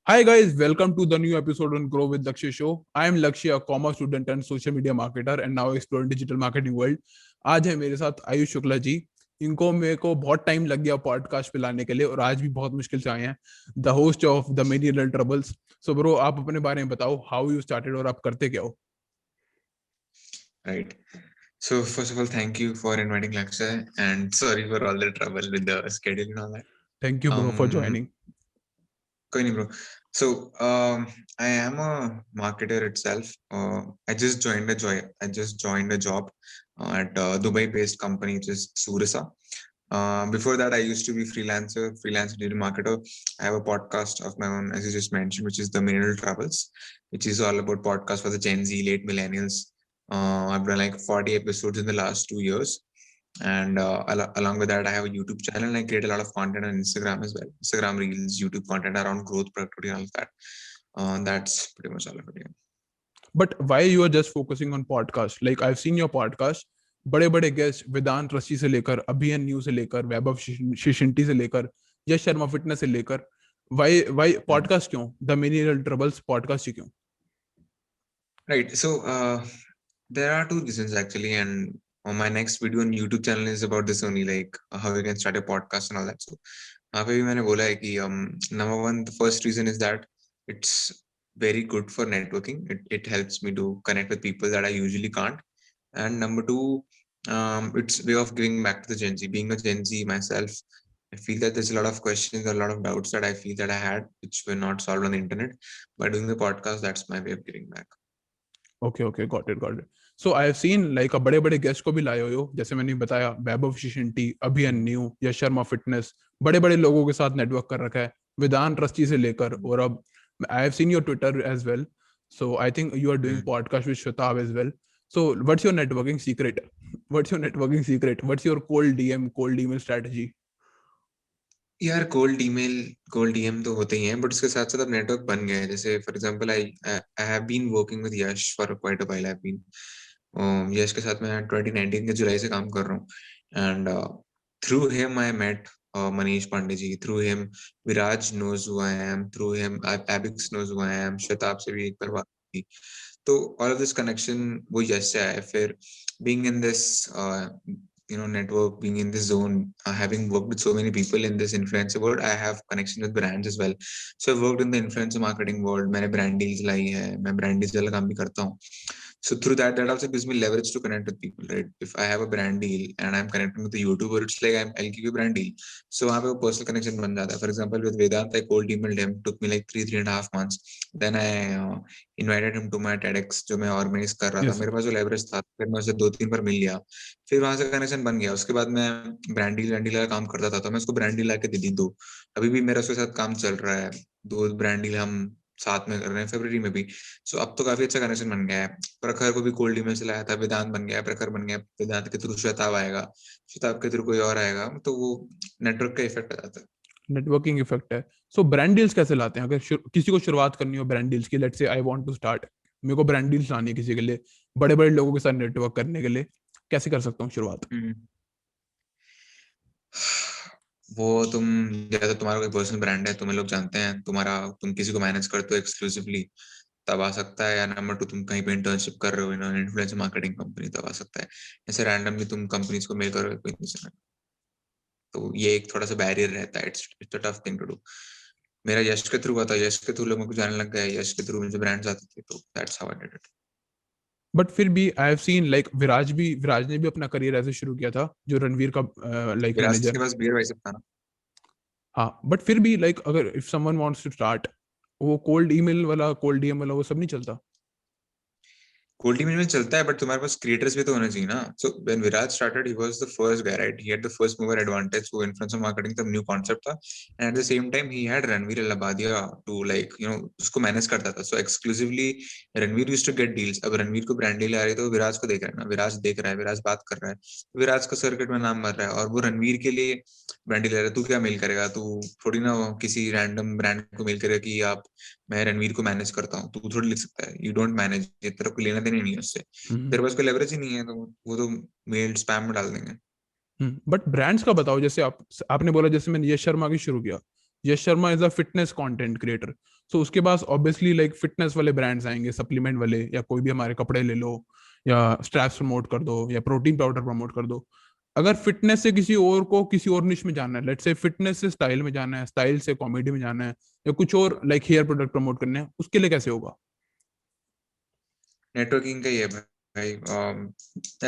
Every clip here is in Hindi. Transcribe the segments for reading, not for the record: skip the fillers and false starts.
Hi guys, welcome to the new episode on Grow with Lakshya show. I am Lakshya, a commerce student and social media marketer and now exploring digital marketing world. आज है मेरे साथ आयुष शुक्ला जी. इनको मेरे को बहुत टाइम लग गया पॉडकास्ट पे लाने के लिए और आज भी बहुत मुश्किल से आए हैं. The host of the many little troubles. So bro, आप अपने बारे में बताओ, हाउ यू स्टार्टेड और आप करते क्या हो? Right. So first of all, thank you for inviting Lakshay, and sorry for all the trouble with the schedule and all that. Thank you bro for joining. कोई नहीं bro. So I am a marketer itself. I just joined a job at a Dubai-based company, which is Surisa. Before that, I used to be freelance digital marketer. I have a podcast of my own, as you just mentioned, which is the Millennial Travels, which is all about podcasts for the Gen Z, late millennials. I've done like 40 episodes in the last 2 years. And along with that, I have a YouTube channel and I create a lot of content on Instagram as well. Instagram Reels, YouTube content around growth, productivity, and all of that. That's pretty much all of it. Yeah. But why you are just focusing on podcast? Like I've seen your podcast. बड़े बड़े गेस्ट वेदांत रशी से लेकर अभियन न्यू से लेकर वैभव शिशिंटी से लेकर यश शर्मा फिटनेस से लेकर वाई पॉडकास्ट क्यों? The many little troubles podcast क्यों? Right. So there are two reasons actually, and my next video on YouTube channel is about this only, like how you can start a podcast and all that. So वहाँ पे भी मैंने बोला है कि number one, the first reason is that it's very good for networking. It helps me to connect with people that I usually can't. And number two, it's way of giving back to the Gen Z. Being a Gen Z myself, I feel that there's a lot of questions, a lot of doubts that I feel that I had, which were not solved on the internet. By doing the podcast, that's my way of giving back. Okay, got it. So I have seen like a बड़े बड़े गेस्ट को भी लाए हो, जैसे मैंने बताया वैभव शिशिंटी, अभियन न्यू, यश शर्मा फिटनेस, बड़े बड़े लोगों के साथ नेटवर्क कर रखा है, वेदांत रस्ती से लेकर, और अब I have seen your Twitter as well. So I think you are doing podcast with Shwetab as well. So what's your networking secret? What's your cold email strategy? यार कोल्ड डीएम तो होते ही हैं, बट उसके साथ साथ अब नेटवर्क बन गया है. जैसे for example I have been working with Yash for quite a while. I have been Yash के साथ मैं 2019 के जुलाई से काम कर रहा हूँ. And through him I met Manish Pandey ji. Through him, Viraj knows who I am. Through him, Abix knows who I am. Shwetab से भी एक बार बात की. तो all of this connection वो यश से आया. फिर being in this network, being in this zone, having worked with so many people in this influencer world, I have connection with brands as well. So I've worked in the influencer marketing world. मैंने brand deals लाई है, मैं brand deals वाला काम भी करता हूँ. So through that also gives me leverage to connect with people, right? If I have a brand deal and I'm connecting with a YouTuber, it's like I'll give you a brand deal. So वहाँ पे वो personal connection बन जाता है. For example, with Vedant, I cold emailed him. Took me like 3.5 months. Then I invited him to my TEDx जो मैं organize कर रहा था. मेरे पास जो leverage था, फिर मैं उसे 2-3 बार मिल गया. फिर वहां से कनेक्शन बन गया. उसके बाद मैं ब्रांड डील का काम करता था, तो मैं उसको ब्रांड डील लाके दे दी. दो अभी भी मेरा उसके साथ काम चल रहा है. 2 ब्रांड डील हम साथ में कर रहे हैं फरवरी में भी. सो अब तो काफी अच्छा कनेक्शन बन गया है. प्रखर को भी कोल्ड ईमेल से लाया था. वेदांत बन गया, प्रखर बन गया. वेदांत के थ्रू श्वेताब आएगा, श्वेताब के थ्रू कोई और आएगा. तो वो नेटवर्क का इफेक्ट आ जाता है. नेटवर्किंग इफेक्ट है. सो ब्रांड डील्स कैसे लाते हैं? अगर किसी को शुरुआत करनी हो ब्रांड डील्स की, let's say I want to start, मेरे को ब्रांड डील्स लानी है किसी के लिए, बड़े बड़े लोगों के साथ नेटवर्क करने के लिए, कैसे कर सकता हूँ शुरुआत? वो तुम जैसे तुम्हारा कोई पर्सनल ब्रांड है, तुम्हें लोग जानते हैं, तुम किसी को मैनेज करते हो एक्सक्लूसिवली, तब आ सकता है. या नंबर 2, तुम कहीं पे इंटर्नशिप कर रहे हो इन इन्फ्लुएंसर मार्केटिंग कंपनी, तब आ सकता है. ऐसे रैंडमली तुम कंपनीज को मेल करोगे, कोई नहीं सुना. तो ये एक थोड़ा सा बैरियर रहता है. It's a tough thing to do. मेरा यश के थ्रू हुआ था. यश के थ्रू लोगों को जाने लग गया. यश के थ्रू मुझे ब्रांड्स आते थे, तो that's how I did it. But फिर भी आई हैव सीन लाइक विराज ने भी अपना करियर ऐसे शुरू किया था, जो रणवीर का लाइक विराज के मैनेजर. पास बियर वाइस था ना. हाँ, बट फिर भी लाइक अगर if someone wants to start, वो कोल्ड डीएम वाला वो सब नहीं चलता. कोल्ड टीम में चलता है, बट तुम्हारे पास क्रिएटर्स भी तो होना चाहिए ना. So when Viraj started, he was the first guy, right? He had the first mover advantage. वो इन्फ्लुएंसर मार्केटिंग तब न्यू कांसेप्ट था. And at the same time he had Ranveer Allahbadia to like उसको मैनेज करता था. So exclusively Ranveer used to get deals. अब रणवीर को ब्रांड डील आ रही है, तो विराज को देख रहा है ना. विराज देख रहा है, विराज बात कर रहा है, विराज का सर्किट में नाम मर रहा है, और वो रणवीर के लिए ब्रांड डील आ रहा है. तू क्या मेल करेगा? तू थोड़ी ना किसी रैंडम ब्रांड को मेल करेगा कि आप, मैं रणवीर को मैनेज करता हूँ. तू थोड़ी लिख सकता है. You don't manage. ये तेरे को लेना देना नहीं है उससे. तेरे पास कोई लेवरेज ही नहीं है, तो वो तो मेल स्पैम में डाल देंगे. बट ब्रांड्स का बताओ. जैसे आपने बोला, जैसे मैंने यश शर्मा की शुरू किया. Yash Sharma is a fitness content creator. So उसके पास ऑब्वियसली लाइक फिटनेस वाले ब्रांड्स आएंगे, सप्लीमेंट वाले, या कोई भी हमारे कपड़े ले लो, या स्ट्रैप्स प्रमोट कर दो, या प्रोटीन पाउडर प्रमोट कर दो। अगर फिटनेस से किसी और को किसी और निश में जाना है, लेट्स से फिटनेस से स्टाइल में जाना है, स्टाइल से कॉमेडी में जाना है, या कुछ और लाइक हेयर प्रोडक्ट प्रमोट करने हैं, उसके लिए कैसे होगा? नेटवर्किंग का ही है भाई।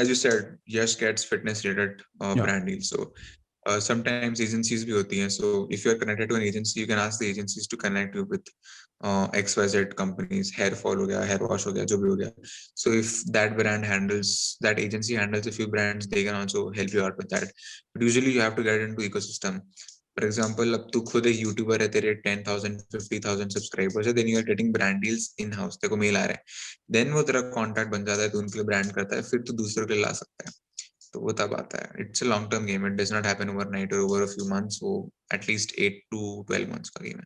As you said, Yash gets fitness related या brand deal, so sometimes agencies भी होती हैं, so if you are connected to an agency, you can ask the agencies to connect you with XYZ companies, hair fall हो गया, hair wash हो गया, जो भी हो गया। So if that brand handles, that agency handles a few brands, they can also help you out with that, but usually you have to get into ecosystem। For example, अब तू खुद एक यूट्यूबर है, तेरे 10,000 50,000 सब्सक्राइबर्स है, then you are getting brand deals in house, तेरे को मेल आ रहा है, then वो तेरा कॉन्टैक्ट बन जाता है, तो उनके लिए ब्रांड करता है, फिर तू दूसरों के लिए ला सकता है। तो वो तब आता है। It's a long term game, it does not happen overnight और ओवर अ फ्यू मंथ्स, वो एटलीस्ट 8 to 12 months का गेम है,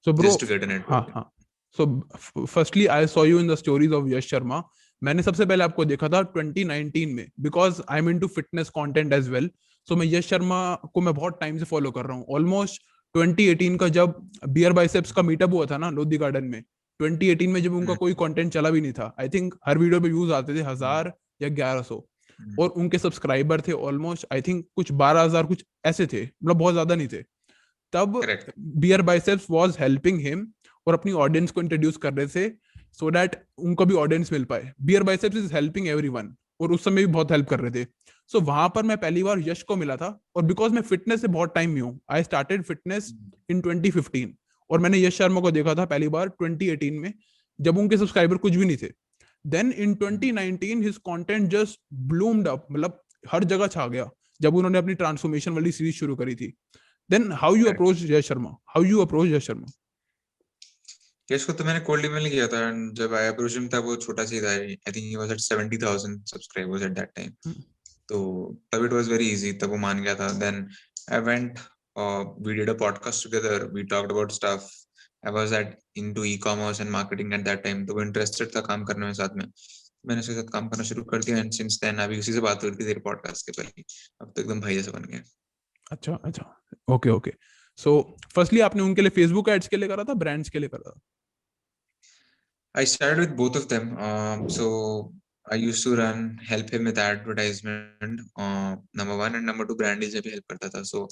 so bro, just to get a हाँ नेटवर्क। हाँ, so firstly I saw you in the stories of Yash Sharma. मैंने सबसे पहले आपको देखा था 2019 में, because I am into fitness content as well. So मैं यश शर्मा को मैं बहुत टाइम से फॉलो कर रहा हूँ, ऑलमोस्ट 2018 का, जब बियर बाइसेप्स का मीटअप हुआ था ना लोधी गार्डन में, 2018 में, जब उनका कोई कंटेंट चला भी नहीं था, आई थिंक हर वीडियो पे व्यूज आते थे 1000 या 1100, और उनके सब्सक्राइबर थे ऑलमोस्ट आई थिंक कुछ 12,000 कुछ ऐसे थे, मतलब बहुत ज्यादा नहीं थे। तब correct. Beer biceps was helping him और अपनी ऑडियंस को इंट्रोड्यूस कर रहे थे, सो दैट उनको भी ऑडियंस मिल पाए। Beer biceps is helping everyone, और उस समय भी बहुत हेल्प कर रहे थे। सो वहां पर मैं पहली बार यश को मिला था, और बिकॉज मैं फिटनेस से बहुत टाइम में हूँ, आई स्टार्टेड फिटनेस इन 2015, और मैंने यश शर्मा को देखा था पहली बार 2018 में, जब उनके सब्सक्राइबर कुछ भी नहीं थे। Then in 2019 his content just bloomed up, मतलब हर जगह छा गया जब उन्होंने अपनी ट्रांसफॉर्मेशन वाली सीरीज शुरू करी थी। Then how you approach Yash Sharma? How you approach Yash Sharma? यश को तो मैंने कोल्ड ईमेल किया था, and जब आई अप्रोच हिम था वो छोटा सा ही था, I think he was at 70,000 subscribers eight that time. Hmm. तो तब इट वाज वेरी इजी, तब वो मान गया था। Then I went, we did a podcast together, we talked about stuff. I was at into e-commerce and marketing at that time, तो वो इंटरेस्टेड था काम करने में साथ में। मैंने उसके साथ काम करना शुरू कर दिया, एंड सिंस देन अभी उसी से बात हो रही थी तेरे पॉडकास्ट के पहले, अब तो एकदम भाई जैसा बन गया। अच्छा अच्छा, ओके ओके। सो फर्स्टली आपने उनके लिए फेसबुक एड्स के लिए करा था, ब्रांड्स के लिए करा था? I started with both of them. So I used to help him with advertisement, number one, and number two, brand deals में भी help करता था। So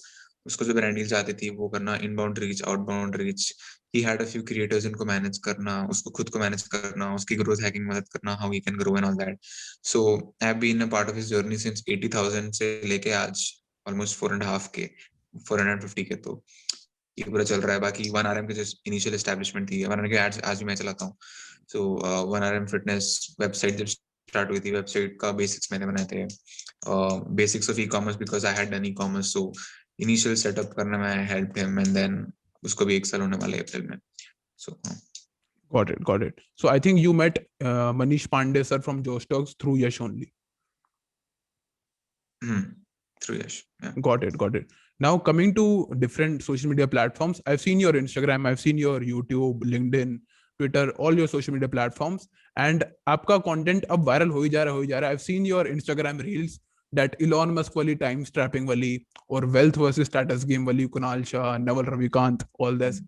उसको जो brand deals आती थी वो करना, inbound reach, outbound reach, he had a few creators इनको manage करना, उसको खुद को manage करना, उसकी growth hacking मदद करना, how he can grow and all that. So I've been a part of his journey since 80,000 से लेके आज almost 4.5K, 450K। तो ये पूरा चल रहा है। बाकी 1RM की जो इनिशियल एस्टैब्लिशमेंट थी, 1RM के एड्स आज भी मैं चलाता हूँ। सो 1RM फिटनेस वेबसाइट जब स्टार्ट हुई थी, वेबसाइट का बेसिक्स मैंने बनाए थे, basics of e-commerce, because I had done e-commerce. So initial setup करने में I help him, and then उसको भी 1 साल होने वाला है अप्रैल में। So Got it, got it. So I think you met Manish Pandey sir from Josh Talks through Yash only. Through Yash, yeah. Got it, got it. Now coming to different social media platforms, I've seen your Instagram, I've seen your YouTube, LinkedIn, Twitter, all your social media platforms, and आपका content अब viral हो ही जा रहा है, हो ही जा रहा है। I've seen your Instagram reels, that Elon Musk वाली time strapping वाली, और wealth versus status game वाली, Kunal Shah, Naval Ravikant, all this.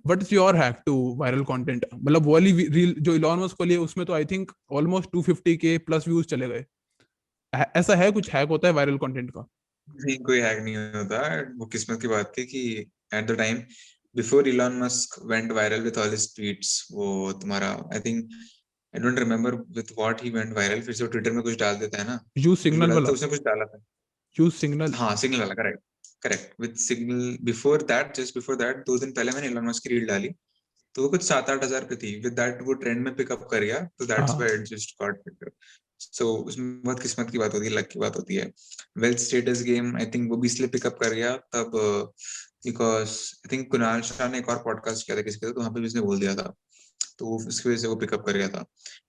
What's your hack to viral content? मतलब वो वाली रील जो Elon Musk वाली है, उसमें तो I think almost 250K plus views चले गए। ऐसा है, कुछ हैक होता है वायरल कंटेंट का? नहीं, कोई हैक नहीं होता। वो किस्मत की बात थी कि at the time before Elon Musk went viral with all his tweets, वो तुम्हारा, I think, I don't remember with what he went viral, फिर से वो ट्विटर में कुछ डाल देता है ना, यूज कुछ भी सिग्नल डालता वाला, है, उसने कुछ डाला था। Use signal. हाँ, सिग्नल वाला, correct. Correct, with signal. Before that, just before that, 2 दिन पहले मैंने इलॉन मस्क की रील डाली, तो वो कुछ 7-8 हजार पे थी। विद दैट वो ट्रेंड में पिकअप कर गया, तो दैट्स हाँ, why it just got pick up. So उसमें बहुत किस्मत की बात होती है, लक की बात होती है। Wealth status game, I think वो भी इसलिए पिकअप कर गया तब, because I think Kunal Shah ने एक और पॉडकास्ट किया था किसी के, तो वहां पे भी उसने बोल दिया था, तो उसकी वजह से वो पिकअप कर गया था।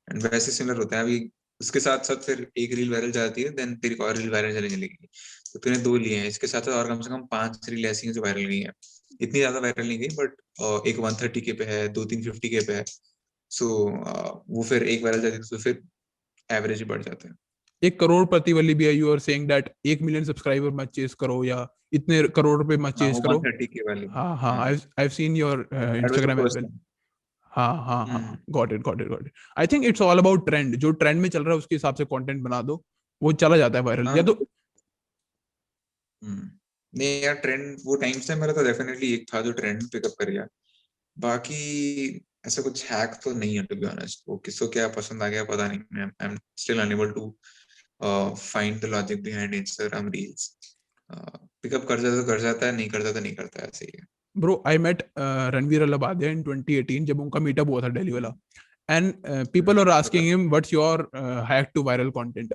एंड वैसे सिमिलर होता है अभी, उसके साथ साथ फिर एक रील वायरल जाती है, देन तेरी एक और रील वायरल चलने लगेगी। तो तूने 2 लिए हैं, इसके साथ साथ और कम से कम 5 रील ऐसी हैं जो वायरल गई हैं। इतनी ज्यादा वायरल नहीं गई, बट एक 130K पे है, 2-350K पे है। सो वो फिर एक वायरल जाती है, तो फिर एवरेज ही बढ़ जाता है। 1 करोड़पति वाली भी है, you are saying that 1 million subscriber मत चेस करो या इतने करोड़ रुपए मत हाँ चेस वो करो। 130K वाली। हाँ हाँ, I seen your that was the Instagram as first well. Thing. हाँ हाँ हाँ, got it. I think it's all about trend, जो ट्रेंड में चल रहा है उसके हिसाब से कंटेंट बना दो, वो चला जाता है वायरल। या हाँ तो नहीं यार, ट्रेंड वो टाइम से मेरा तो डेफिनेटली एक था जो ट्रेंड पिकअप कर गया। बाकी ऐसा कुछ हैक तो नहीं है टू बी ऑनेस्ट, वो किसको क्या पसंद आ गया पता नहीं। I am still unable to find the logic behind Instagram reels. Pickup कर जाता तो कर जाता है, नहीं करता तो नहीं करता, ऐसे ही है। Bro, I met Ranveer Allahbadia in 2018 जब उनका मीटअप हुआ था दिल्ली वाला, एंड पीपल आर पता आस्किंग है। Him what's your hack to viral content.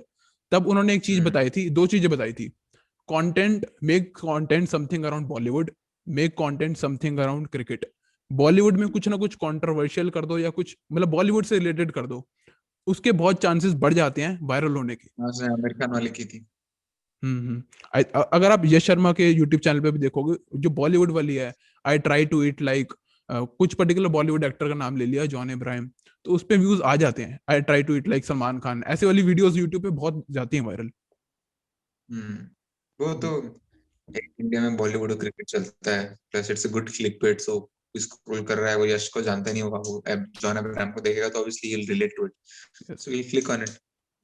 तब उन्होंने एक चीज हम्म बताई थी, 2 चीजें बताई थी। Content, make content something around Bollywood, make content something around cricket. Bollywood में कुछ ना कुछ कंट्रोवर्शियल कर दो या कुछ मतलब बॉलीवुड से रिलेटेड कर दो, उसके बहुत चांसेस बढ़ जाते हैं वायरल होने के। हाँ, उसने आमिर खान वाली की थी। अगर आप यश शर्मा के यूट्यूब चैनल पे भी देखोगे, जो बॉलीवुड वाली है, I try to it like, कुछ पर्टिकुलर बॉलीवुड एक्टर का नाम ले लिया, जॉन इब्राहिम, तो उस पे व्यूज आ जाते हैं। I try to it like Salman Khan, ऐसे वाली वीडियोस यूट्यूब पे बहुत जाती हैं वायरल। हम्म वो तो इंडिया में बॉलीवुड और क्रिकेट चलता है, plus it's a good click bait. So scroll कर रहा है, वो यश को जानता नहीं होगा, वो जॉन अब्राहम को देखेगा तो obviously he will relate to it, yes, so he click on it.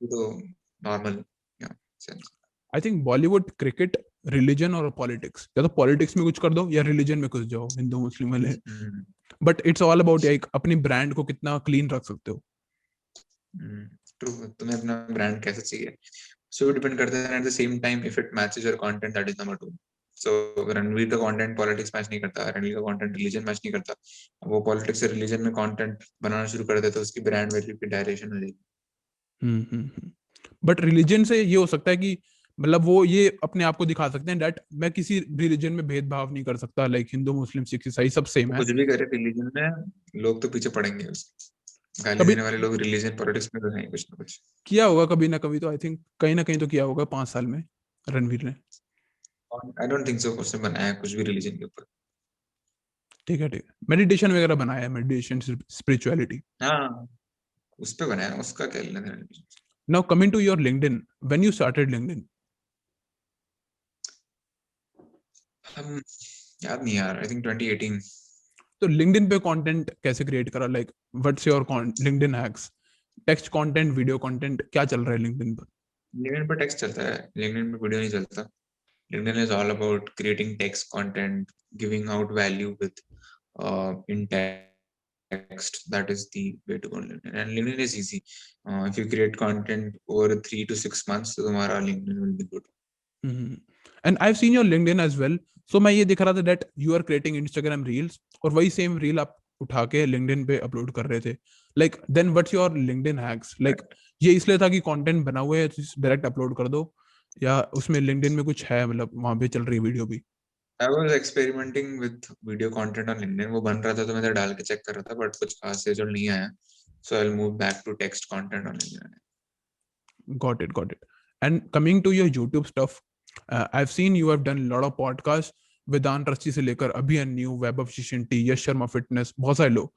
वो तो नॉर्मल या sense. I think Bollywood, cricket, religion और पॉलिटिक्स, या तो पॉलिटिक्स में कुछ कर दो या रिलीजन में घुस जाओ, हिंदू मुस्लिम वाले। हम्म बट इट्स ऑल अबाउट एक अपनी ब्रांड को कितना क्लीन रख सकते हो। ट्रू। तुम्हें अपना ब्रांड कैसे चाहिए, सो इट डिपेंड करता है। Eight the same time if it matches your content, that is number 2। सो रणवीर का कंटेंट पॉलिटिक्स मैच नहीं करता, रणवीर का कंटेंट रिलीजन मैच नहीं करता, वो पॉलिटिक्स से रिलीजन में कंटेंट बनाना शुरू कर देता, तो उसकी ब्रांड वैल्यू की डायरेक्शन हो जाएगी। बट रिलीजन से ये हो सकता है कि मतलब वो ये अपने आप को दिखा सकते हैं दैट मैं किसी रिलीजन में भेदभाव नहीं कर सकता, लाइक हिंदू मुस्लिम सिख ईसाई सब सेम वो है। कुछ भी करे रिलीजन में, लोग तो पीछे पड़ेंगे उसके। गाली कभी देने वाले लोग रिलीजन पॉलिटिक्स में तो हैं कुछ ना कुछ। किया होगा कभी ना कभी तो, आई थिंक कहीं ना कहीं तो किया होगा 5 साल में रणवीर ने। आई डोंट थिंक सो उसने बनाया कुछ भी रिलीजन के ऊपर। ठीक है, ठीक है, मेडिटेशन वगैरह बनाया है, मेडिटेशन, स्पिरिचुअलिटी। हाँ, उस पे बनाया, उसका क्या लेना देना religion से? Now coming to your LinkedIn, when you started LinkedIn. हम याद नहीं यार, आई थिंक 2018। तो लिंक्डइन पे कंटेंट कैसे क्रिएट करा, like what's your LinkedIn hacks, text content, video content, क्या चल रहा है लिंक्डइन पर? लिंक्डइन पे टेक्स्ट चलता है, लिंक्डइन पे वीडियो नहीं चलता। LinkedIn is all about creating text content, giving out value with in text. That is the way to go on LinkedIn. And LinkedIn is easy. If you create content over 3 to 6 months, तो तुम्हारा LinkedIn will be good. And I seen your LinkedIn as well. So मैं ये दिख रहा था that you are creating Instagram reels, और वही सेम रील आप उठा के लिंक्डइन पे अपलोड कर रहे थे। Like then what's your LinkedIn hacks, like ये इसलिए था कि कंटेंट बना हुआ है तो डायरेक्ट अपलोड कर दो, या उसमें लिंक्डइन में कुछ है, मतलब वहां पे चल रही वीडियो भी? I was experimenting with video content on LinkedIn. वो बन रहा था तो मैं तो डाल के चेक कर रहा था, बट कुछ खास रिजल्ट नहीं आया. So I'll move back to text content on LinkedIn. Got it. And coming to your YouTube stuff, I've seen you have done a lot of podcasts, वेदांत रस्सी से लेकर अभी न्यू, वैभव शिशिंटी, यश शर्मा फिटनेस, बहुत सारे लोग।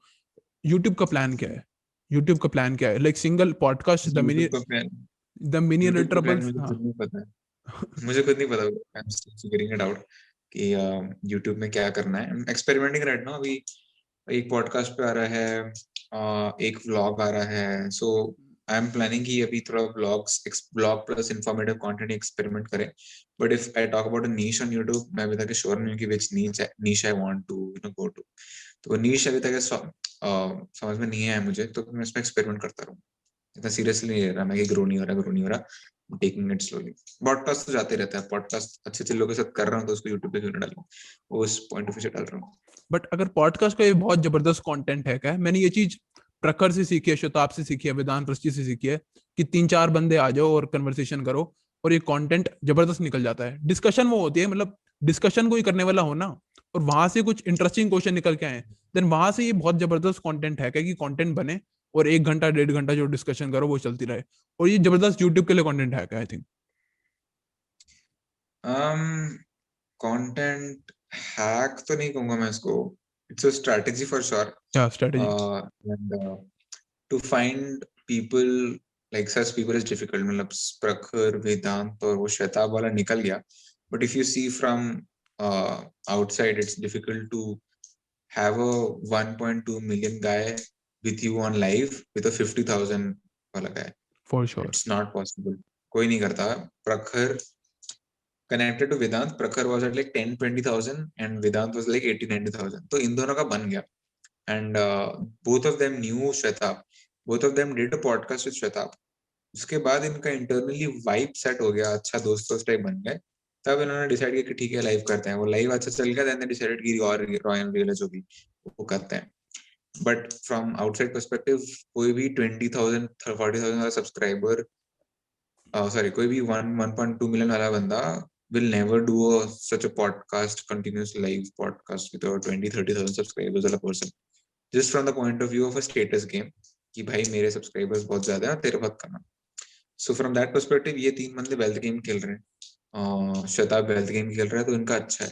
यूट्यूब का प्लान क्या है? यूट्यूब का प्लान क्या है, लाइक सिंगल पॉडकास्ट, YouTube का प्लान, द मिनी YouTube का प्लान लिटरेबल्स? मुझे हाँ। खुद नहीं पता है. मुझे खुद नहीं पता. I'm still figuring it out कि YouTube में क्या करना है. I'm experimenting right now. अभी एक पॉडकास्ट पे आ रहा है, एक व्लॉग आ रहा है. सो आई एम प्लानिंग कि अभी थोड़ा blog plus informative content experiment करें. But if I talk about a niche on YouTube, मैं अभी तक श्योर नहीं हूँ कि which niche I want to go to. तो नीश अभी तक समझ में नहीं आया मुझे, तो मैं इसमें एक्सपेरिमेंट करता रहूँ. इतना सीरियसली नहीं ले रहा मैं कि ग्रो नहीं हो रहा. Taking it slowly. पॉडकास्ट तो जाते रहता है, पॉडकास्ट अच्छे लोगों के साथ कर रहा हूँ, तो उसको यूट्यूब पे क्यों ना डालूं. उस पॉइंट ऑफ व्यू से डाल रहा हूँ. बट अगर पॉडकास्ट का ये बहुत जबरदस्त कंटेंट है, क्या है, मैंने ये चीज प्रखर से सीखी है, शताब से सीखी है, वेदांत रस्सी से सीखी है, कि 3-4 बंदे आ जाओ और कन्वर्सेशन करो और ये कंटेंट जबरदस्त निकल जाता है। डिस्कशन वो होती है, मतलब डिस्कशन कोई करने वाला हो ना, और वहां से कुछ इंटरेस्टिंग क्वेश्चन निकल के आए, देन वहां से ये बहुत जबरदस्त कंटेंट है, क्या कि कंटेंट बने और 1 घंटा 1.5 घंटा जो डिस्कशन करो वो चलती रहे, और ये जबरदस्त यूट्यूब के लिए कंटेंट है, क्या आई थिंक। कंटेंट हैक तो नहीं कहूंगा मैं इसको. It's a strategy for sure. क्या strategy? And to find people like such people is difficult. मतलब प्रखर, वेदांत और वो शताब वाला निकल गया, but if you see from outside, it's difficult to have a 1.2 million guy with you on live with a 50,000 वाला guy. For sure. It's not possible. कोई नहीं करता. प्रखर connected to Vedant, Prakhar was at like 10-20,000 and Vedant was like 80-90,000. तो इन दोनों का बन गया. And both of them knew Shwetab. Both of them did a podcast with Shwetab. उसके बाद इनका इंटरनली वाइब सेट हो गया, अच्छा दोस्तों टाइप बन गए. तब इन्होंने डिसाइड किया कि ठीक है लाइव करते हैं. वो लाइव अच्छा चल गया, देन दे डिसाइडेड कि और रॉयल रियल जो भी वो करते हैं. बट फ्रॉम आउटसाइड पर्सपेक्टिव कोई भी 20,000 40,000 वाला सब्सक्राइबर, सॉरी कोई भी 1.2 मिलियन वाला बंदा will never do such a podcast, continuous live podcast with over 20-30,000 subscribers वाला person. Just from the point of view of a status game, कि भाई मेरे subscribers बहुत ज्यादा हैं तेरे बहुत कम हैं. So from that perspective ये तीन बंदे wealth game खेल रहे हैं. शताब wealth game खेल रहा है तो इनका अच्छा है.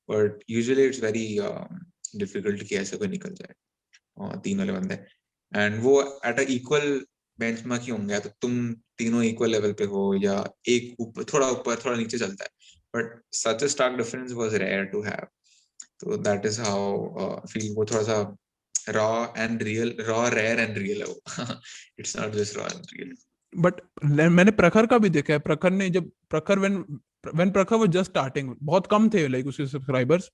But usually it's very difficult कि ऐसे कोई निकल जाए. तीन वाले बंदे and वो at a equal बेंचमार्क ही होंगे, या तो तुम तीनों इक्वल लेवल पे हो या एक ऊपर थोड़ा नीचे चलता है. But such a stark difference was rare to have. तो दैट इज हाउ फील वो थोड़ा सा raw and real, raw rare and real है वो. It's not just raw and real. But मैंने प्रखर का भी देखा है. प्रखर ने जब प्रखर व्हेन प्रखर वाज जस्ट स्टार्टिंग, बहुत कम थे लाइक उसके सब्सक्राइबर्स.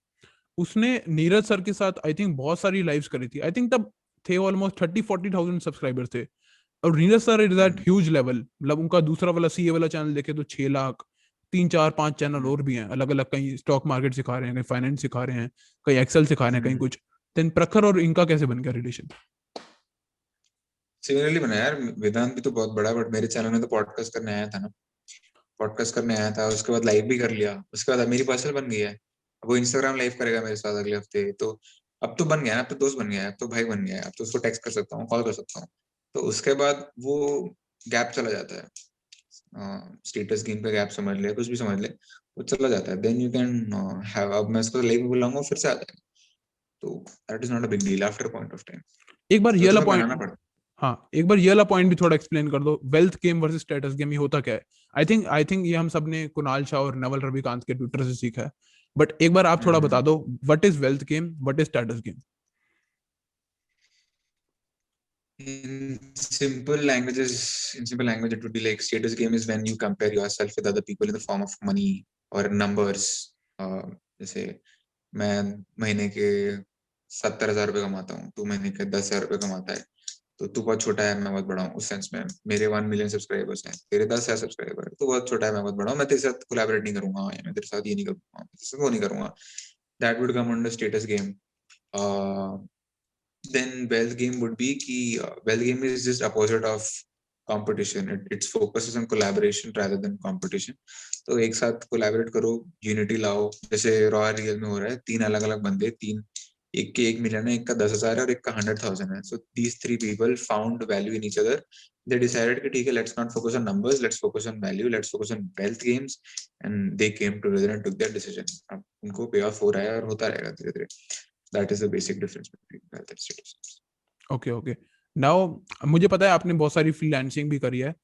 उसने नीरज सर के साथ आई थिंक बहुत सारी लाइव्स करी थी. आई थिंक तब थे ऑलमोस्ट 30-40,000 सब्सक्राइबर्स थे. और Neeraj sir is that huge level. मतलब उनका दूसरा वाला सीए वाला चैनल देखे तो 6 लाख, 3-4-5 चैनल और भी हैं अलग अलग. कहीं स्टॉक मार्केट सिखा रहे हैं, कहीं फाइनेंस सिखा रहे हैं, कहीं एक्सेल सिखा रहे हैं, कहीं कुछ. देन प्रखर और इनका कैसे बन गया रिलेशन? सिमिलरली बना यार. वेदांत भी तो बहुत बड़ा, बट मेरे चैनल में तो पॉडकास्ट करने आया था ना. पॉडकास्ट करने आया था, उसके बाद लाइव भी कर लिया. उसके बाद मेरी पर्सनल बन गई है. अब वो इंस्टाग्राम लाइव करेगा मेरे साथ अगले हफ्ते. तो अब तो बन गया है, अब तो दोस्त बन गया है, अब तो भाई बन गया है, अब तो उसको टेक्स्ट कर सकता हूँ, कॉल कर सकता हूँ. तो उसके बाद वो गैप चला जाता है. स्टेटस गेम पे गैप समझ ले, कुछ भी समझ ले, वो चला जाता है. देन यू कैन हैव, अब मैं इसको लाइव में बुलाऊंगा फिर से आ जाएगा. तो that is not a big deal after a point of time. एक बार तो ये वाला तुम्हें बनाना पॉइंट, पड़ता हाँ एक बार ये वाला पॉइंट भी थोड़ा एक्सप्लेन कर दो. Wealth game versus status game, ये होता क्या है? आई थिंक ये हम सब ने कुणाल शाह और नवल रविकांत के ट्विटर से सीखा है. बट एक बार आप थोड़ा है. बता दो, what is wealth game, what is status game? In simple language, it would be like status game is when you compare yourself with other people in the form of money or numbers. जैसे मैं महीने के 70,000 रुपए कमाता हूँ, तू महीने के 10,000 रुपए कमाता है, तो तू बहुत छोटा है, मैं बहुत बड़ा हूँ. उस सेंस में मेरे 1 मिलियन सब्सक्राइबर्स हैं, तेरे 10,000 सब्सक्राइबर है, तू बहुत छोटा है, मैं बहुत बड़ा हूँ. मैं तेरे साथ कोलैबोरेट नहीं करूंगा, या मैं तेरे साथ ये नहीं करूंगा, मैं तेरे साथ वो नहीं करूंगा. That would come under status game. Then wealth game would be कि wealth game is just opposite of competition. It focuses on collaboration rather than competition. तो एक साथ collaborate करो, unity लाओ. जैसे रॉ रियल में हो रहा है, तीन अलग अलग बंदे, तीन, एक के 1 मिलियन है, एक का 10,000 है और एक का 100,000 है. So these three people found value in each other. They decided कि ठीक है, let's not focus on numbers, let's focus on value, let's focus on wealth games, and they came together and took their decision. अब उनको pay off हो रहा है और होता रहेगा धीरे धीरे. That is the basic difference between wealth and status. Okay. Now मुझे पता है आपने बहुत सारी फ्रीलांसिंग भी करी है,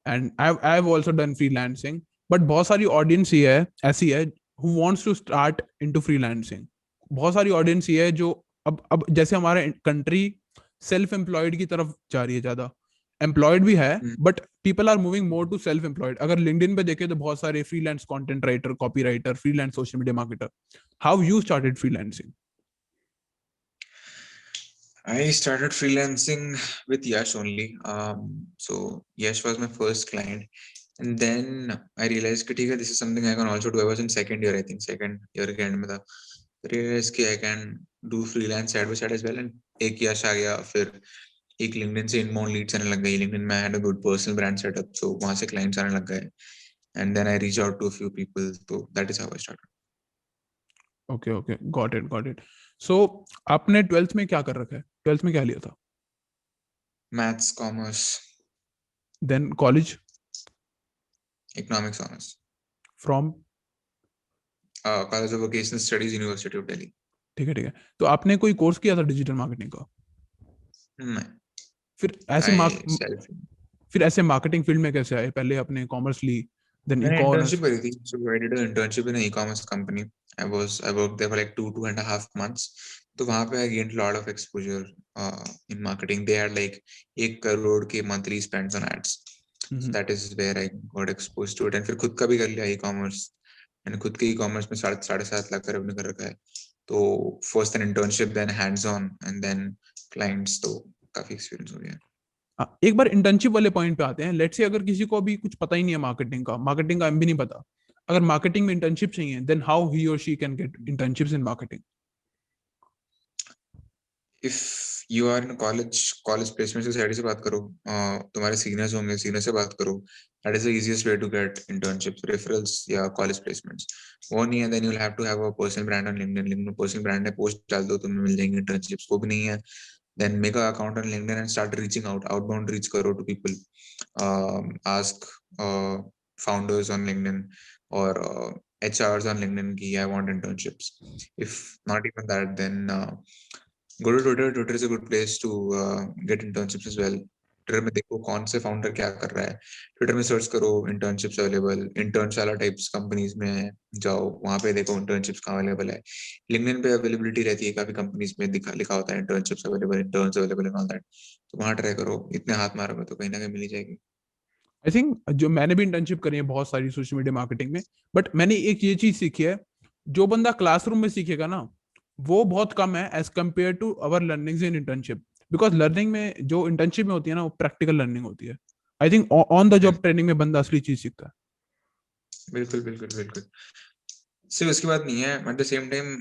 and I have also done freelancing. But बहुत सारी ऑडियंस ही है ऐसी है who wants to start into freelancing. बहुत सारी ऑडियंस ही है जो अब जैसे हमारे कंट्री सेल्फ एम्प्लॉयड की तरफ जा रही है ज्यादा. एम्प्लॉयड भी है but people are moving more to self employed. अगर लिंक्डइन पे देखे तो बहुत सारे freelance content writer, copy writer, freelance social media marketer. How you started freelancing? I started freelancing with Yash only. So Yash was my first client, and then I realized कि ठीक है, this is something I can also do. I was in second year, I think second year के end में था. Realized कि I can do freelance side by side as well. And एक Yash आ गया, फिर एक LinkedIn से inbound leads आने लग गई. LinkedIn में I had a good personal brand setup, so वहाँ से clients आने लग गए. And then I reached out to a few people. So that is how I started. Okay, got it. So आपने 12th में क्या कर रखा है? 12th में क्या लिया था? Maths, commerce, then college? economics honors. From? College of Vocational Studies, University of Delhi. ठीक है. तो आपने कोई कोर्स किया था डिजिटल मार्केटिंग का? नहीं, फिर ऐसे I self. फिर ऐसे मार्केटिंग फील्ड में कैसे आए? पहले आपने कॉमर्स ली, देन मैंने इकॉनर्स। इंटर्नशिप करी थी, so I did an internship in an e-commerce company. I worked there for like 2.5 months. तो वहाँ पे I gained a lot of exposure in marketing. They had like 1 crore के monthly spends on ads. So that is where I got exposed to it. And फिर खुद का भी कर लिया e-commerce. मैंने खुद के e-commerce में 7.5 लाख का रेवेन्यू कर रखा है. तो first an internship, then hands on, and then clients. तो काफी एक्सपीरियंस हो गया. एक बार इंटर्नशिप वाले पॉइंट पे आते हैं। लेट्स से अगर किसी को अभी कुछ पता ही नहीं है मार्केटिंग का भी नहीं पता, अगर मार्केटिंग में इंटर्नशिप चाहिए, देन हाउ ही और she can get internships in marketing? If you are in college placement society से बात करो, तुम्हारे सीनियर्स होंगे, सीनियर से बात करो. That is the easiest way to get internships, referrals या कॉलेज प्लेसमेंट्स. वो नहीं है, then you will have to have a personal brand on LinkedIn. Personal brand है, पोस्ट डाल दो, तुम्हें मिल जाएंगे इंटर्नशिप्स. वो भी नहीं है, then make a account on LinkedIn and start reaching out, outbound reach karo to people. Ask founders on LinkedIn or HRs on LinkedIn ki I want internships. If not even that, then go to Twitter. Twitter is a good place to get internships as well. Twitter में देखो कौन से फाउंडर क्या कर रहा है. ट्विटर में सर्च करो इंटर्नशिप्स अवेलेबल, इंटर्न्स वाला टाइप्स कंपनीज में जाओ, वहां पे देखो इंटर्नशिप्स कहाँ अवेलेबल है. लिंक्डइन पे अवेलेबिलिटी रहती है काफी कंपनीज में, लिखा होता है internships available, interns available and all that. तो वहां ट्राई करो, इतने हाथ मारोगे तो कहीं ना कहीं मिल ही जाएगी. आई थिंक जो मैंने भी इंटर्नशिप करी है बहुत सारी सोशल मीडिया मार्केटिंग में, बट मैंने एक ये चीज सीखी है, जो बंदा क्लासरूम में सीखेगा ना वो बहुत कम है as compare to our learning in internship. Because learning में जो इंटर्नशिप में होती है ना वो प्रैक्टिकल लर्निंग होती है। I think on the job training में बंदा असली चीज सीखता है। बिल्कुल बिल्कुल बिल्कुल. सिर्फ उसकी बात नहीं है, एट द सेम टाइम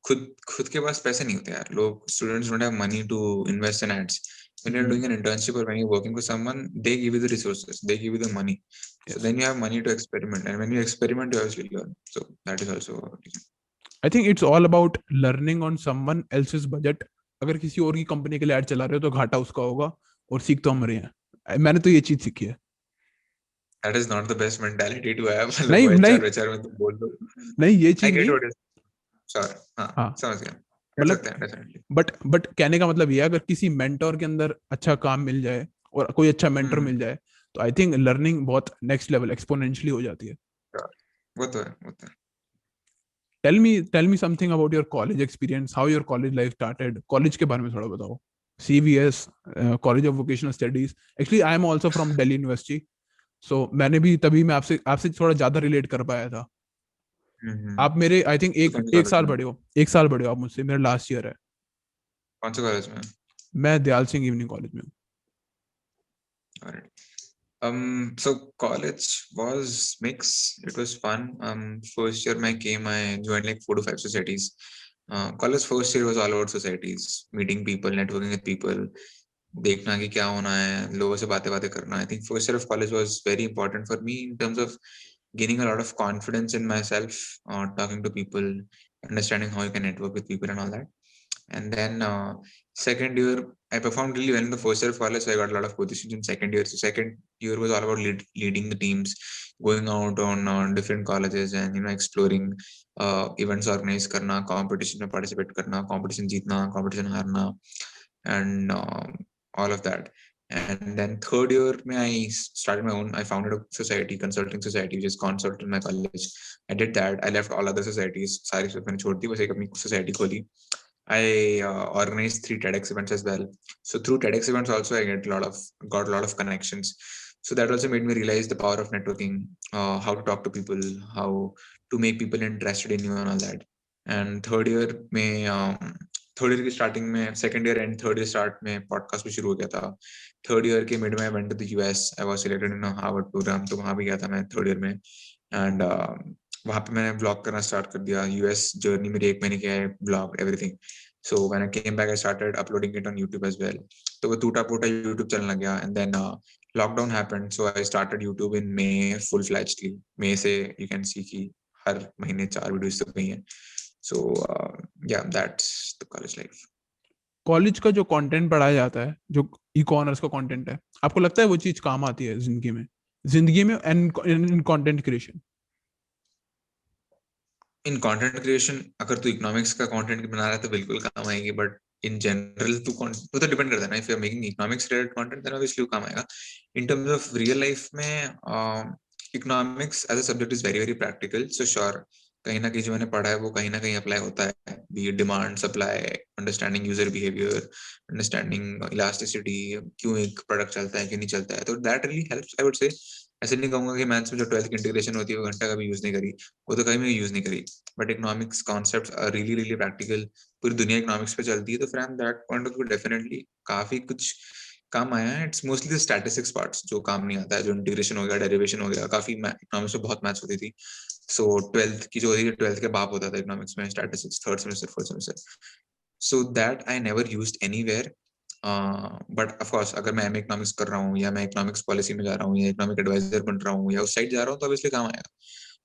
खुद खुद के पास पैसे नहीं होते यार. लोग students don't have money to invest in ads. When you're doing an internship or when you're working with someone, they give you the resources, they give you the money. So Yes. then you have money to experiment, and when you experiment, you obviously learn. So that is also I think it's all about learning on someone else's budget. अगर किसी और की कंपनी के लिए ऐड चला रहे हो तो घाटा उसका होगा, और सीख तो हम रहे हैं। मैंने तो ये चीज सीखी है। that is not the best mentality to have. मतलब नहीं वो नहीं HR में तुम बोल दो. नहीं, ये I चीज get नहीं। what is. Sorry. हाँ, हाँ समझ गया. कर मतलब, सकते हैं definitely. बट कहने का मतलब ये है, अगर किसी मेंटोर के अंदर अच्छा काम मिल जाए और कोई अच्छा मेंटर मिल जाए तो आई थिंक लर्निंग बहुत नेक्स्ट लेवल एक्सपोनेंशियली हो जाती है। वो तो है, वो तो है. Tell me something about your college experience, how your college life started. College के बारे में थोड़ा बताओ। CVS, college of vocational studies. Actually I am also from Delhi university, so मैंने भी तभी मैं आपसे आपसे थोड़ा ज्यादा रिलेट कर पाया था। आप मेरे आई थिंक तो एक कौन से एक कॉलेज साल में? बड़े हो, एक साल बड़े हो आप मुझसे। मेरा लास्ट ईयर है। कौन से कॉलेज में? मैं दयाल सिंह इवनिंग कॉलेज में हूँ। Alright. So college was mix. It was fun. First year I came, I joined like 4 to 5 societies. College first year was all about societies, meeting people, networking with people, देखना कि क्या होना है, लोगों से बातें बातें करना. I think first year of college was very important for me in terms of gaining a lot of confidence in myself, talking to people, understanding how you can network with people and all that. And then second year, I performed really well in the first year of college, so I got a lot of positions in second year. So second year was all about leading the teams, going out on different colleges and exploring events, organize करना, competition में participate करना, competition जीतना, competition हारना, and all of that. And then third year I started my own. I founded a society, consulting society, which is Consult in my college. I did that. I left all other societies. सारी सब मैंने छोड़ दी, बस एक अपनी society खोली. I organized 3 TEDx events as well. So through TEDx events also I got a lot of connections. So that also made me realize the power of networking, how to talk to people, how to make people interested in you and all that. And third year की स्टार्टिंग में, second year and third year start में पॉडकास्ट भी शुरू हो गया था. थर्ड ईयर के मिड में I went to the US. I was selected in Harvard program, तो वहां भी गया था मैं थर्ड ईयर में. एंड वहां पे मैंने ब्लॉग करना स्टार्ट कर दिया. US जर्नी मेरी 1 महीने की है, blog everything. So when I came back, I started uploading it on YouTube as well. तो वो टूटा फूटा YouTube चलने लग गया. And then lockdown happened, so I started YouTube in May full-fledged. May से you can see कि हर महीने 4 वीडियोस तो गई हैं. So yeah, that's the college life. College का जो कंटेंट पढ़ाया जाता है, जो ई-कॉमर्स का कंटेंट है, आपको लगता है वो चीज काम आती है जिंदगी में and in content creation? In content creation अगर तू इकोनॉमिक्स का कंटेंट बना रहा है तो बिल्कुल काम आएगी, बट इन जनरल तो डिपेंड करता है ना, if you are making economics related content then obviously वो काम आएगा. In terms of real life में economics as a subject is very very practical, so sure कहीं ना कहीं जो मैंने पढ़ा है वो कहीं ना कहीं अप्लाई होता है. Be demand supply, understanding user behaviour, understanding elasticity, क्यों एक प्रोडक्ट चलता है क्यों नहीं चलता है, तो that really helps I would say. ऐसे नहीं कहूंगा कि मैथ्स में जो 12th की इंटीग्रेशन होती है वो घंटा कभी यूज नहीं करी, वो तो कहीं भी यूज नहीं करी, but economics concepts are really really practical. पूरी दुनिया इकोनॉमिक्स पे चलती है, तो from that point of view definitely काफी कुछ काम आया है. It's mostly the statistics parts जो काम नहीं आता है, जो इंटीग्रेशन हो गया, डेरिवेशन हो गया, काफी इकोनॉमिक्स में बहुत मैथ्स होती थी. सो 12th की जो होती थी, 12th के बाप होता था इकोनॉमिक्स में, statistics third semester fourth semester. So that I never used anywhere. But of course अगर मैं एमए इकोनॉमिक्स कर रहा हूँ या मैं इकोनॉमिक्स पॉलिसी में जा रहा हूँ या इकोनॉमिक एडवाइजर बन रहा हूँ या उस साइड जा रहा हूँ, तो ऑब्वियसली काम आएगा.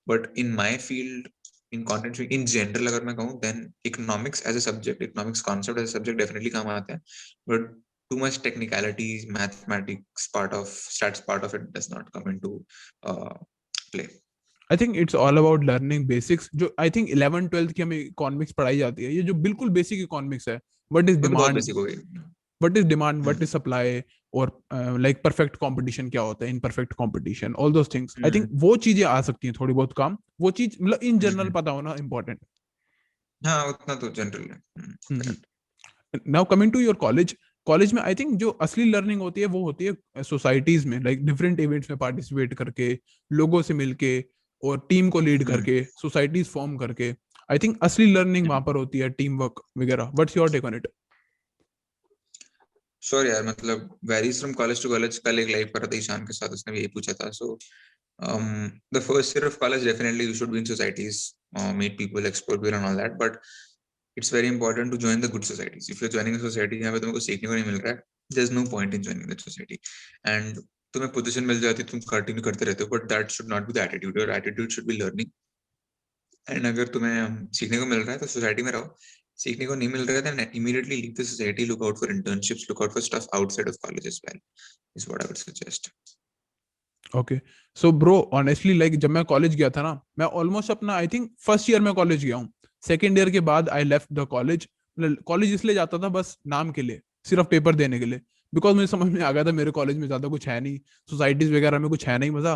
But in my field, in content in general अगर मैं कहूँ, then economics as a subject, economics concept as a subject definitely काम आते हैं. But too much technicality, mathematics part of stats part of it does not come into play. I think it's all about learning basics. जो आई थिंक 11th 12th की हमें इकोनॉमिक्स पढ़ाई जाती है, ये जो बिल्कुल बेसिक इकोनॉमिक्स है. व्हाट इज वो तो बहुत डिमांड, बेसिक हो गई. What is demand, what is supply, और लाइक परफेक्ट कंपटीशन क्या होता है, imperfect competition, all those things. I think वो चीजें आ सकती हैं थोड़ी बहुत काम, वो चीज मतलब इन जनरल पता होना इंपॉर्टेंट. हाँ उतना तो जनरल है. Correct. Now coming to your college. College में आई थिंक जो असली लर्निंग होती है वो होती है सोसाइटीज में, लाइक डिफरेंट इवेंट्स में पार्टिसिपेट करके, लोगों से मिलके, और टीम को लीड करके, सोसाइटीज फॉर्म करके. आई थिंक असली लर्निंग वहां पर होती है, टीम वर्क वगैरह. What's your take on it? Sure यार, मतलब varies from college to college. कल एक लाइव पर रहा था ईशान के साथ, उसने भी यही पूछा था. So the first year of college definitely you should be in societies, meet people, explore people and all that, but it's very important to join the good societies. If you're joining a society जहाँ पे तुमको सीखने को नहीं मिल रहा है, there's no point in joining that society. And तुम्हें पोजीशन मिल जाती है, तुम कंटिन्यू करते रहते हो, but that should not be the attitude. Your attitude should be learning. And अगर तुम्हें सीखने को मिल रहा है तो सोसाइटी में रहो. सीखने को नहीं मिल रहा है then immediately leave the society. Look out for internships. Look out for stuff outside of college as well. Is what I would suggest. Okay. So bro honestly like जब मैं कॉलेज गया था ना, मैं ऑलमोस्ट अपना आई थिंक फर्स्ट ईयर में कॉलेज गया हूँ. सेकेंड ईयर के बाद I left the college. College इसलिए जाता था बस नाम के लिए, सिर्फ पेपर देने के लिए, बिकॉज मुझे समझ में आ गया था मेरे कॉलेज में ज्यादा कुछ है नहीं, सोसाइटीज वगैरह में कुछ है नहीं मजा.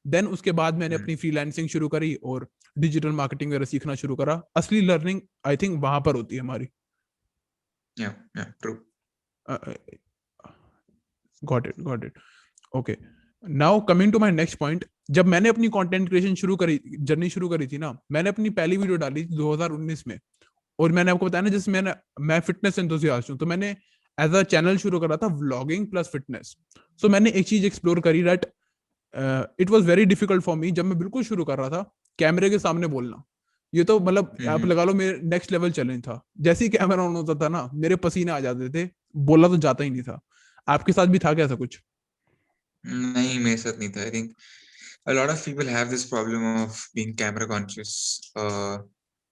देन उसके बाद मैंने अपनी फ्रीलांसिंग शुरू करी और डिजिटल मार्केटिंग वगैरह सीखना शुरू करा. असली लर्निंग आई थिंक वहां पर होती है हमारी. Yeah, true. Got it. Okay. Now coming to my next point. जब मैंने अपनी कंटेंट क्रिएशन जर्नी शुरू करी थी ना, मैंने अपनी पहली वीडियो डाली थी 2019 में. और मैंने आपको बताया ना, जैसे मैं फिटनेस एंथुसियास्ट हूँ, तो मैंने एज अ चैनल शुरू करा था व्लॉगिंग प्लस फिटनेस. सो मैंने एक चीज एक्सप्लोर करी that it was very difficult for me. जब मैं बिल्कुल शुरू कर रहा था कैमरे के सामने बोलना, ये तो मतलब आप लगा लो मेरे नेक्स्ट लेवल चैलेंज था. जैसे ही कैमरा ऑन होता था ना, मेरे पसीने आ जाते थे, बोला तो जाता ही नहीं था. आपके साथ भी था क्या ऐसा कुछ? नहीं, मेरे साथ नहीं था. I think a lot of people have this problem of being camera conscious.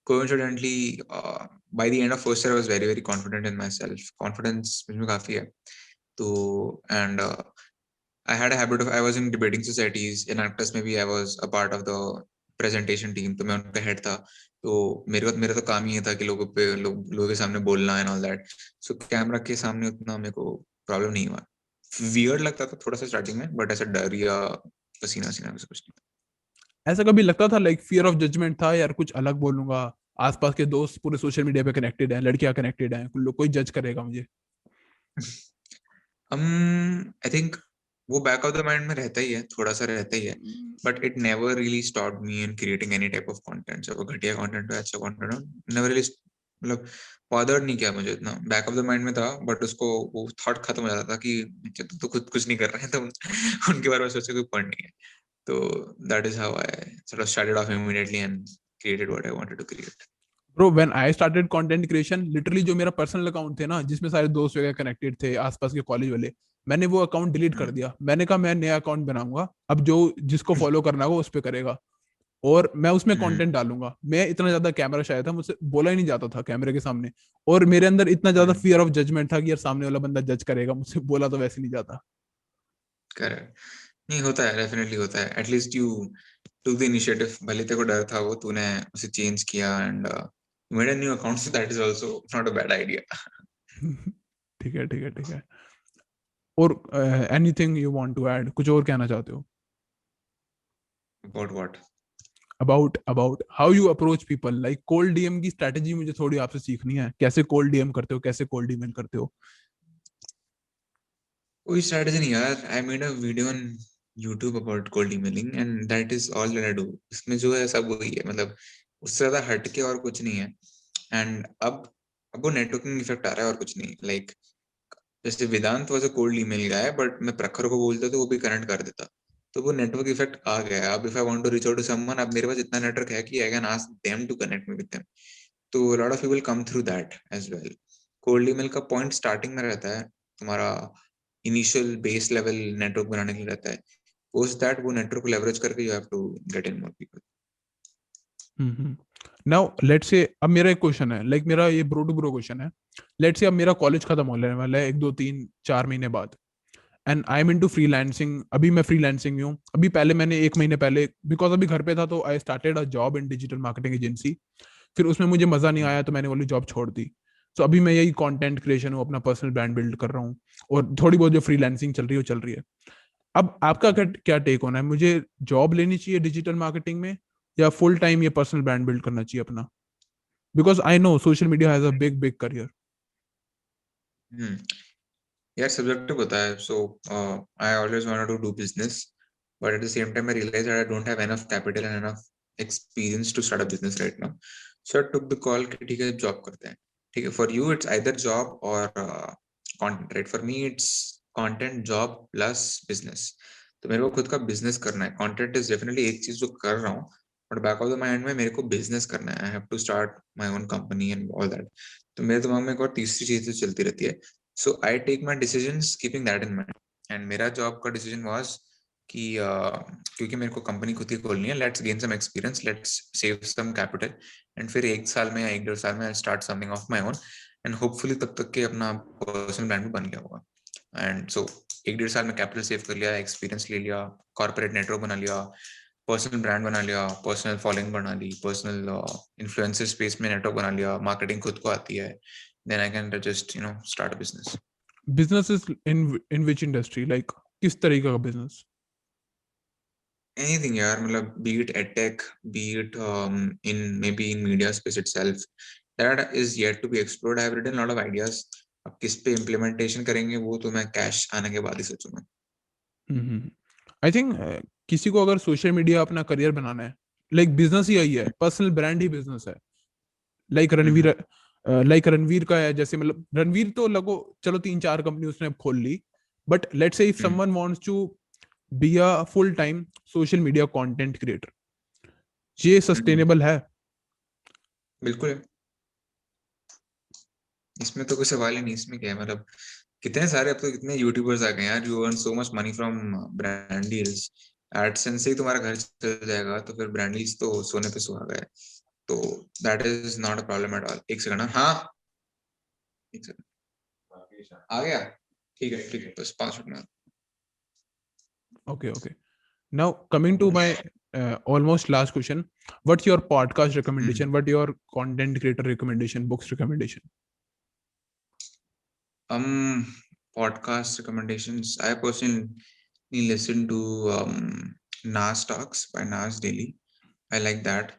Coincidentally, by the end of first year, I was very very confident in myself. Confidence मुझमें काफी है. तो and I had a habit of, I was in debating societies. In Actors maybe I was a part of the presentation team. तो मैं उनका हेड था. तो मेरा तो काम ही ये था कि लोगों के सामने बोलना and all that. So camera के सामने उतना मेरे को प्रॉब्लम नहीं हुआ. वियर्ड लगता था थोड़ा सा स्टार्टिंग में, बट ऐसा डर या पसीना वसीना वैसा कुछ नहीं. ऐसा कभी लगता था लाइक फियर ऑफ जजमेंट था, यार कुछ अलग बोलूंगा, आसपास के दोस्त पूरे सोशल मीडिया पे कनेक्टेड हैं, लड़कियां कनेक्टेड हैं, कोई जज करेगा मुझे? आई थिंक वो बैक ऑफ द माइंड में रहता ही है, थोड़ा सा रहता ही है, but it never really stopped me in creating any type of content. चाहे वो घटिया कंटेंट हो, अच्छा कंटेंट हो, नेवर रियली मतलब बॉदर्ड नहीं किया मुझे इतना. बैक ऑफ द माइंड में था, बट उसको वो थॉट खत्म हो जाता था कि तू तो खुद कुछ नहीं कर रहा है, तो उनके बारे में सोचे कोई पॉइंट नहीं है. तो that is how I sort of started off immediately and created what I wanted to create. Bro when I started content creation, literally जो मेरा पर्सनल अकाउंट थे ना, जिसमें सारे दोस्त वगैरह कनेक्टेड थे आसपास के कॉलेज वाले, मैंने वो अकाउंट डिलीट कर दिया. मैंने कहा मैं नया अकाउंट बनाऊंगा, अब जो जिसको फॉलो करना होगा उस पर करेगा, और मैं उसमें कंटेंट डालूंगा. मैं इतना ज्यादा कैमरा शाय था, मुझसे बोला ही नहीं जाता था कैमरे के सामने, और मेरे अंदर इतना ज्यादा फियर ऑफ जजमेंट था कि यार सामने वाला बंदा जज करेगा, मुझसे बोला तो वैसे नहीं जाता. करेक्ट. नहीं होता है, डेफिनेटली होता है. At least you took the initiative. भले तेरे को डर था, वो तूने उसे चेंज किया and made a new account, so that is also not a bad idea. ठीक है, ठीक है, ठीक है। और anything you want to add, कुछ और कहना चाहते हो about what? About how you approach people, like cold DM की स्ट्रेटेजी मुझे थोड़ी आपसे सीखनी है, कैसे कोल्ड डीएम करते हो, कैसे कोल्ड ईमेल करते हो? कोई स्ट्रैटेजी नहीं यार, I made a video on YouTube about cold emailing and that is all that I do. इसमें जो है सब वही है, मतलब उससे ज्यादा हटके और कुछ नहीं है। एंड अब वो नेटवर्किंग इफेक्ट आ रहा है और कुछ नहीं। लाइक जैसे Vedant was a cold email guy, but मैं प्रखर को बोलता तो वो भी कनेक्ट कर देता। तो वो नेटवर्क इफेक्ट आ गया है। अब if I want to reach out to someone, अब मेरे पास इतना नेटवर्क है कि I can ask them to connect me with them. तो lot of people come through that as well. Cold email का पॉइंट स्टार्टिंग में रहता है, तुम्हारा इनिशियल बेस लेवल नेटवर्क बनाने के लिए रहता है। पोस्ट दैट वो नेटवर्क को लेवरेज करके you have to get in more people. Now let's say, अब मेरा एक क्वेश्चन है, लाइक मेरा ये ब्रो टू ब्रो क्वेश्चन है। लेट्स से अब मेरा कॉलेज खत्म होने वाला है 1 2 3 4 महीने बाद, and I am into freelancing. अभी मैं फ्रीलांसिंग में हूँ। अभी पहले मैंने 1 महीने पहले, बिकॉज अभी घर पे था, तो I started a job in digital marketing agency. फिर उसमें मुझे मजा नहीं आया, तो मैंने वाली जॉब छोड़ दी। तो अभी मैं यही कंटेंट क्रिएशन हूँ, अपना पर्सनल ब्रांड बिल्ड कर रहा हूँ, और थोड़ी बहुत जो फ्रीलांसिंग चल रही है वो चल रही है। अब आपका क्या क्या टेक होना है, मुझे जॉब लेनी चाहिए डिजिटल मार्केटिंग में, या फुल टाइम ये पर्सनल ब्रांड बिल्ड करना चाहिए अपना? Because I know social media has a big big career. Hmm यार सब्जेक्टिव होता है। So I always wanted to do business, but at the same time I realize that I don't have enough capital and enough experience to start a business right now. So I took the call कि ठीक है जॉब करते हैं। ठीक है, for you it's either job और content, right? For me it's content, job plus business. तो मेरे को खुद का बिजनेस करना है। कंटेंट इज डेफिनेटली एक चीज जो कर रहा हूँ, but back of the mind में मेरे को बिजनेस करना है। I have to start my own company and all that. तो मेरे दिमाग में एक और तीसरी चीज चलती रहती है। So I take my decisions keeping that in mind. And मेरा जॉब का डिसीजन वाज कि क्योंकि मेरे को कंपनी खुद ही खोलनी है, let's gain some experience, let's save some capital, and फिर 1 साल में या 1 1.5 साल में start something of my own. And hopefully तब तक के अपना पर्सनल ब्रांड भी बन गया होगा। एंड सो 1 1.5 साल में कैपिटल सेव कर लिया, एक्सपीरियंस ले लिया, कॉर्पोरेट नेटवर्क बना लिया, पर्सनल ब्रांड बना लिया, पर्सनल फॉलोइंग बना ली, पर्सनल इन्फ्लुएंसर स्पेस में नेटवर्क बना लिया, मार्केटिंग खुद को आती है, then I can just start a business. Business is in which industry, like किस तरीके का बिजनेस? Anything यार, मतलब be it edtech, be it in maybe in media space itself, that is yet to be explored. I have written a lot of ideas. अब किस पे implementation करेंगे वो तो मैं कैश आने के बाद ही सोचूंगा। आई थिंक किसी को अगर सोशल मीडिया अपना करियर बनाना है, लाइक बिजनेस ही यही है, पर्सनल ब्रांड ही बिजनेस है। लाइक रणवीर, हम्म लाइक रणवीर का है, जैसे मतलब रणवीर तो लगो चलो 3 4 कंपनी उसने अब खोल ली, but let's say if hmm someone wants to be a full time social media content creator, ये हम्म, सस्टेनेबल है? बिल्कुल है। इसमें तो कोई सवाल ही नहीं। इसमें क्या है, मतलब कितने सारे अब तो कितने यूट्यूबर्स आ गए हैं यार, you earn so much money from brand deals. AdSense से ही तुम्हारा घर चल जाएगा, तो फिर ब्रांड डील्स तो सोने पे सुहागा है। तो that is not a problem at all. एक सेकंड, हाँ एक सेकंड, आ गया। ठीक है, बस 5 मिनट में। Okay, okay. Now coming to my almost last question, what's your podcast hmm recommendation, what your content creator recommendation, books recommendation? Um, podcast recommendations. I personally listen to Nas Talks by Nas Daily. I like that.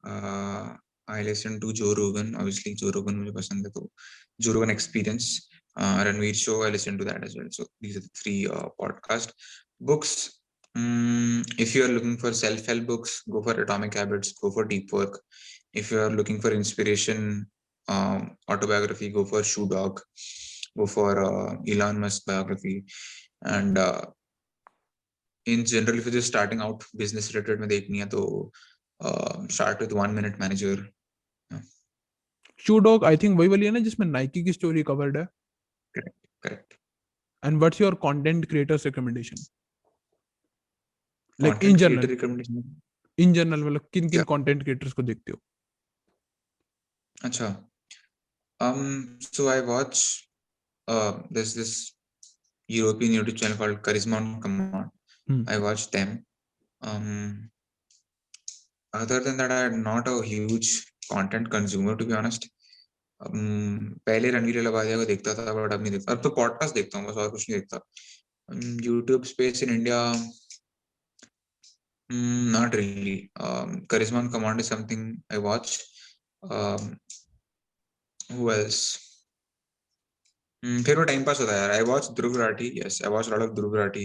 Uh, I listen to Joe Rogan. Obviously, Joe Rogan मुझे पसंद है, तो Joe Rogan Experience, Ranveer Show. I listen to that as well. So these are the three podcast books. If you are looking for self-help books, go for Atomic Habits. Go for Deep Work. If you are looking for inspiration, autobiography, go for Shoe Dog. Go for Elon Musk biography. And in general, if you're just starting out business related में देखनी है, तो start with 1 Minute Manager. Yeah, shoe dog I think वही वाली है ना जिसमें नाइकी की स्टोरी कवर्ड है? correct. And what's your content creators recommendation, like Content creator recommendation. In general मतलब किन किन Yeah. कंटेंट क्रिएटर्स को देखते हो? अच्छा. So I watch. There's this European YouTube channel called Charisma on Command. I watch them. Um, Other than that, I'm not a huge content consumer, to be honest. पहले रणवीर लबादिया को देखता था बट अब नहीं देखता, अब तो पॉडकास्ट देखता हूँ बस, और कुछ नहीं देखता। YouTube space in India, not really. Charisma on Command is something I watch. Who else? फिर वो टाइम पास होता है यार। I watch Dhruv Rathi. Yes, I watch a lot of Dhruv Rathi.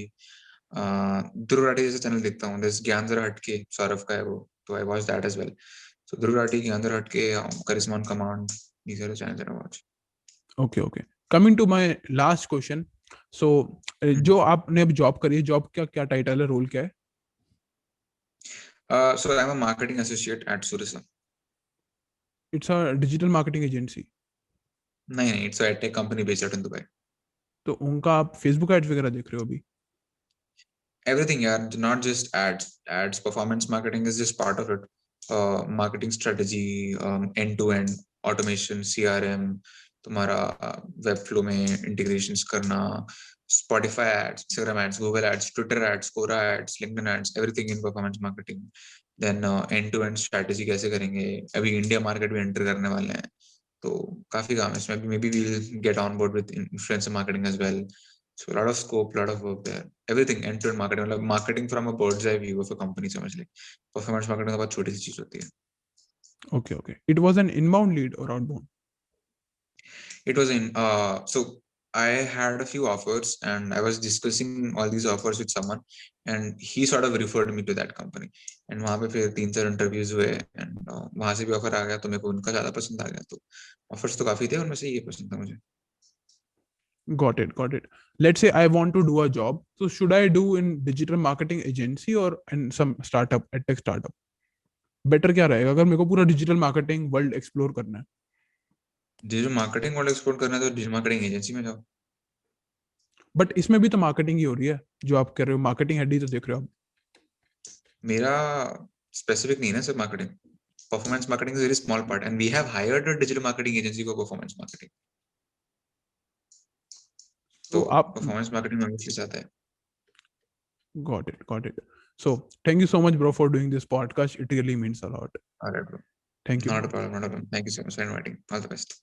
Dhruv Rathi जैसे चैनल देखता हूँ। There's ज्ञान जरा हटके, सौरभ का है वो, तो I watch that as well. So Dhruv Rathi, ज्ञान जरा हटके, Charisma on Command, these are the channels that I watch. Okay okay, coming to my last question. So जो आपने अब जॉब करी है, जॉब का क्या टाइटल है, रोल क्या है? So I'm a marketing associate at Surisa. It's a digital marketing agency? नहीं, it's a tech company based out in Dubai. तो उनका आप फेसबुक एड्स वगैरह देख रहे हो अभी? Everything, yeah, not just ads. Performance marketing is just part of it. Marketing strategy, end to end automation, CRM, तुम्हारा वेब फ्लो में integrations करना, Spotify ads, Instagram ads, Google ads, Twitter ads, Quora ads, LinkedIn ads, everything in performance marketing. Then end to end strategy कैसे करेंगे, अभी इंडिया मार्केट में एंटर करने वाले हैं, तो काफी काम है इसमें। maybe we'll get on board with influencer marketing as well. So a lot of scope, a lot of work there. Everything end to end marketing, मतलब marketing from a bird's eye view of a company, समझ ले। Performance marketing तो बहुत छोटी सी चीज होती है। Okay okay, it was an inbound lead और outbound? It was in so I had a few offers and I was discussing all these offers with someone and he sort of referred me to that company and वहाँ पे फिर 3-4 इंटरव्यूज हुए and वहाँ से भी ऑफर आ गया, तो मेरे को उनका ज्यादा पसंद आ गया। तो ऑफर्स तो काफी थे, उनमें से ये पसंद था मुझे। Got it, got it. Let's say I want to do a job. So should I do in digital marketing agency or in some startup, tech startup? Better क्या रहेगा अगर मेरे को पूरा डिजिटल मार्केटिंग वर्ल्ड एक्सप्लोर करना है? डिजिटल मार्केटिंग वर्ल्ड एक्सप्लोर करना है तो डिजिटल मार्केटिंग एजेंसी में जाओ। बट इसमें भी तो मार्केटिंग ही हो रही है, जो आप कर रहे हो मार्केटिंग हेड ही तो देख रहे हो आप। मेरा स्पेसिफिक नहीं है ना, सिर्फ marketing. Performance marketing is very small part and we have hired a digital marketing agency for performance marketing. तो तो आप परफॉर्मेंस मार्केटिंग में ऑब्वियसली जाता है। got it, got it. So thank you so much bro for doing this podcast, it really means a lot. Alright bro, Thank you not a bro. Problem, not a problem. Thank you so much for inviting, all the best.